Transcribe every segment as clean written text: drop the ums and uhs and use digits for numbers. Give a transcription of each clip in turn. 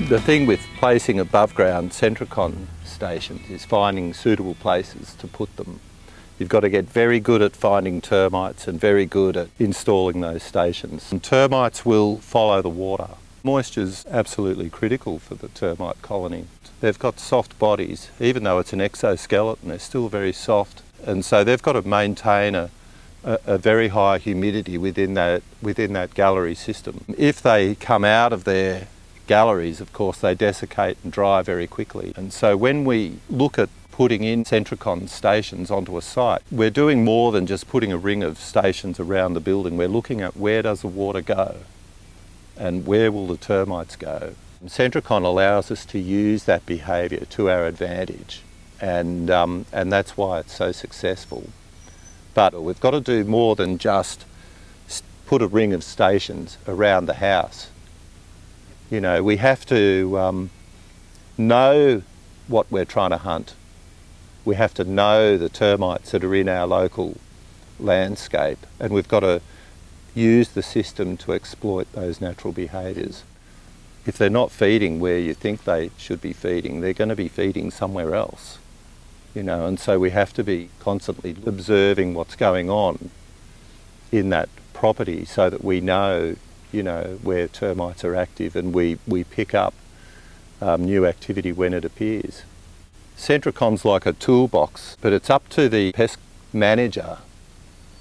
The thing with placing above ground Centricon stations is finding suitable places to put them. You've got to get very good at finding termites and very good at installing those stations. And termites will follow the water. Moisture's absolutely critical for the termite colony. They've got soft bodies. Even though it's an exoskeleton, they're still very soft. And so they've got to maintain a very high humidity within that gallery system. If they come out of their galleries, of course, they desiccate and dry very quickly. And so when we look at putting in Centricon stations onto a site, we're doing more than just putting a ring of stations around the building. We're looking at where does the water go and where will the termites go. Centricon allows us to use that behaviour to our advantage, and that's why it's so successful. But we've got to do more than just put a ring of stations around the house. You know, we have to know what we're trying to hunt. We have to know the termites that are in our local landscape, and we've got to use the system to exploit those natural behaviours. If they're not feeding where you think they should be feeding, they're going to be feeding somewhere else. You know, and so we have to be constantly observing what's going on in that property so that we know, you know, where termites are active, and we pick up new activity when it appears. Centricon's like a toolbox, but it's up to the pest manager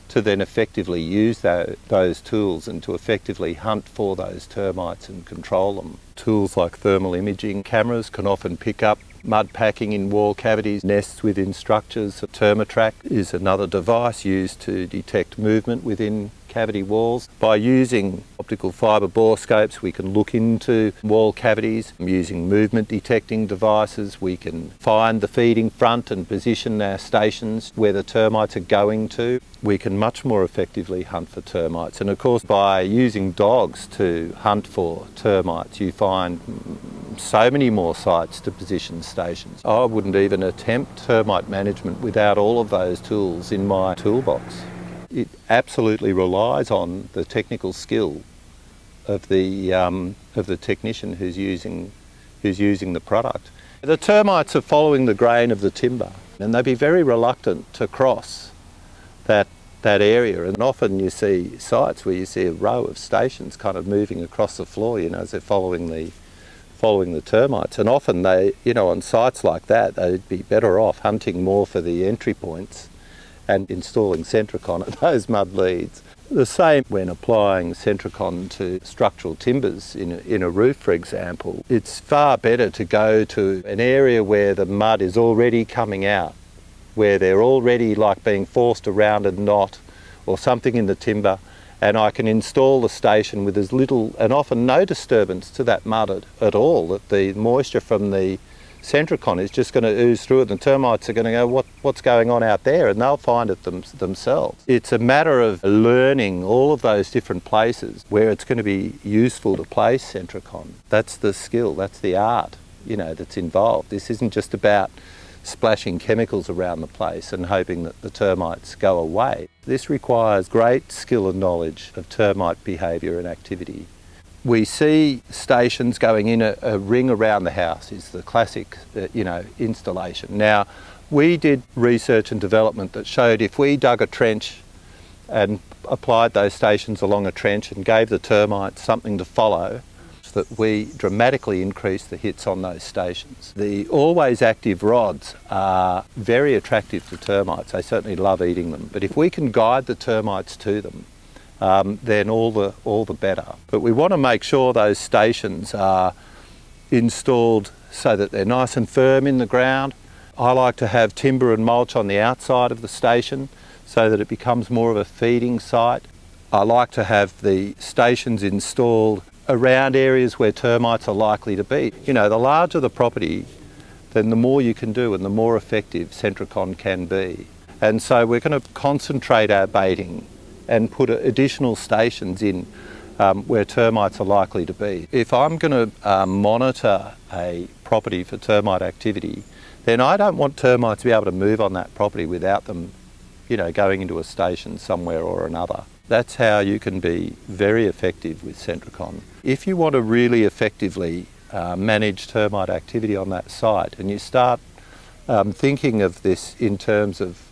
to then effectively use those tools and to effectively hunt for those termites and control them. Tools like thermal imaging cameras can often pick up mud packing in wall cavities, nests within structures. Termitrack is another device used to detect movement within cavity walls. By using optical fibre borescopes, we can look into wall cavities. Using movement detecting devices, we can find the feeding front and position our stations where the termites are going to. We can much more effectively hunt for termites. And of course, by using dogs to hunt for termites, you find so many more sites to position stations. I wouldn't even attempt termite management without all of those tools in my toolbox. It absolutely relies on the technical skill of the technician who's using the product. The termites are following the grain of the timber, and they'd be very reluctant to cross that area. And often you see sites where you see a row of stations kind of moving across the floor, you know, as they're following the termites. And often they, you know, on sites like that, they'd be better off hunting more for the entry points and installing Centricon at those mud leads. The same when applying Centricon to structural timbers in a roof, for example. It's far better to go to an area where the mud is already coming out, where they're already like being forced around a knot or something in the timber, and I can install the station with as little and often no disturbance to that mud at all, that the moisture from the Centricon is just going to ooze through it, and the termites are going to go, what's going on out there? And they'll find it themselves. It's a matter of learning all of those different places where it's going to be useful to place Centricon. That's the skill, that's the art, you know, that's involved. This isn't just about splashing chemicals around the place and hoping that the termites go away. This requires great skill and knowledge of termite behaviour and activity. We see stations going in a ring around the house is the classic, installation. Now, we did research and development that showed if we dug a trench and applied those stations along a trench and gave the termites something to follow, that we dramatically increased the hits on those stations. The always active rods are very attractive to termites. They certainly love eating them. But if we can guide the termites to them, then all the better. But we want to make sure those stations are installed so that they're nice and firm in the ground. I like to have timber and mulch on the outside of the station so that it becomes more of a feeding site. I like to have the stations installed around areas where termites are likely to be. You know, the larger the property, then the more you can do and the more effective Centricon can be. And so we're going to concentrate our baiting and put additional stations in where termites are likely to be. If I'm going to monitor a property for termite activity, then I don't want termites to be able to move on that property without them, going into a station somewhere or another. That's how you can be very effective with Centricon. If you want to really effectively manage termite activity on that site, and you start thinking of this in terms of,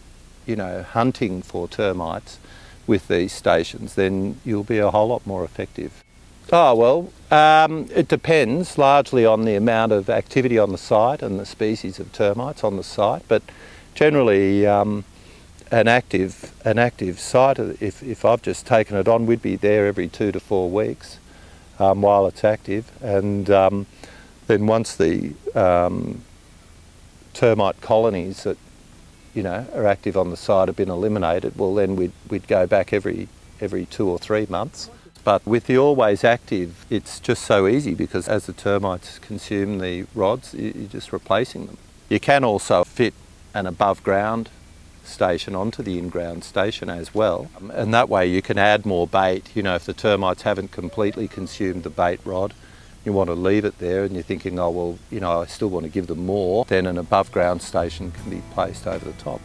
you know, hunting for termites with these stations, then you'll be a whole lot more effective. Oh well, it depends largely on the amount of activity on the site and the species of termites on the site, but generally an active site, if I've just taken it on, we'd be there every 2 to 4 weeks while it's active, and then once the termite colonies that, you know, are active on the site have been eliminated, well then we'd go back every 2 or 3 months. But with the always active, it's just so easy because as the termites consume the rods, you're just replacing them. You can also fit an above ground station onto the in-ground station as well, and that way you can add more bait. You know, if the termites haven't completely consumed the bait rod, you want to leave it there and you're thinking, oh well, you know, I still want to give them more, then an above ground station can be placed over the top.